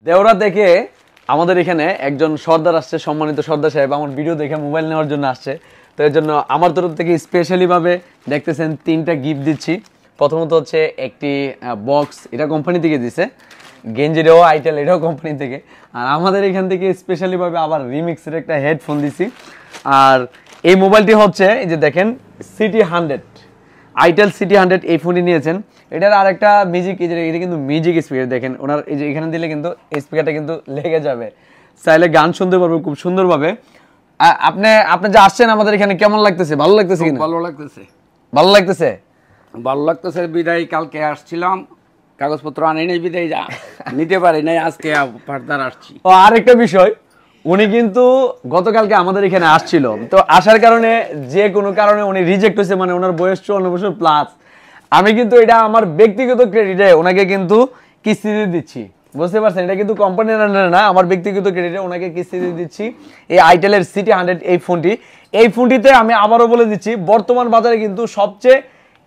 দেওরা থেকে আমাদের এখানে একজন সর্দার আসছে, সম্মানিত সর্দার সাহেব আমার ভিডিও দেখে মোবাইল নেওয়ার জন্য আসছে। তো এর জন্য আমার তরফ থেকে স্পেশালি ভাবে দেখতেছেন 3টা গিফট দিচ্ছি। প্রথমত হচ্ছে একটি বক্স, এটা কোম্পানি থেকে দিছে, গেঞ্জিটাও আইটেল, এটাও কোম্পানি থেকে। আর আমাদের এখান থেকে স্পেশালি ভাবে আবার রিমিক্সের একটা হেডফোন দিছি। আর এই মোবাইলটি হচ্ছে এই যে দেখেন সিটি 100, আইটেল সিটি 100 এই ফোনটি নিয়েছেন। এটার আরেকটা মিউজিক, এটা কিন্তু মিউজিক স্পিকার দেখেন ওনার, এই যে এখানে দিলে কিন্তু স্পিকারটা কিন্তু লেগে যাবে, চাইলে গান শুনতে পারবো খুব সুন্দরভাবে। আপনি যে আসছেন আমাদের এখানে কেমন লাগতেছে? ভালো লাগতেছে কিনা? ভালো লাগতেছে, ভালো লাগতেছে, ভালো লাগতেছে। বিদায় কালকে আসছিলাম, কাগজপত্র আনি নাই, বিদায় যা নিতে পারি নাই, আজকে ফার্দার আসছি। ও আরেকটা বিষয়, উনি কিন্তু গতকালকে আমাদের এখানে আসছিল, তো আসার কারণে যে কোনো কারণে উনি রিজেক্ট হয়েছে, মানে ওনার বয়স 54 বছর প্লাস। আমি কিন্তু এটা আমার ব্যক্তিগত ক্রেডিটে ওনাকে কিন্তু কিস্তিতে দিচ্ছি, বুঝতে পারছেন? এটা কিন্তু কোম্পানির আন্ডারে না, আমার ব্যক্তিগত ক্রেডিটে ওনাকে কিস্তিতে দিচ্ছি এই আইটেলের সিটি 100 এই ফোনটিতে। আমি আবারও বলে দিচ্ছি, বর্তমান বাজারে কিন্তু সবচেয়ে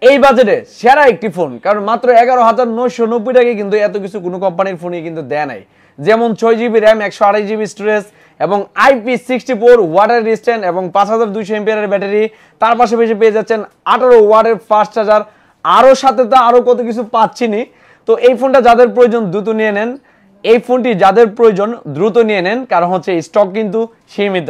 এই বাজেটে সেরা একটি ফোন, কারণ মাত্র 11,990 টাকায় কিন্তু এত কিছু কোনো কোম্পানির ফোনই কিন্তু দেয় নাই। যেমন 6GB র্যাম, 128GB স্টোরেজ এবং IP64 ওয়াটার রেজিস্ট্যান্ট এবং 5200 এমপিআরের ব্যাটারি। তার পাশাপাশি পেয়ে যাচ্ছেন 18 ওয়াটের ফাস্ট চার্জার, আরও সাথে তো আরও কত কিছু পাচ্ছিনি। তো এই ফোনটা যাদের প্রয়োজন দ্রুত নিয়ে নেন, এই ফোনটি যাদের প্রয়োজন দ্রুত নিয়ে নেন, কারণ হচ্ছে স্টক কিন্তু সীমিত।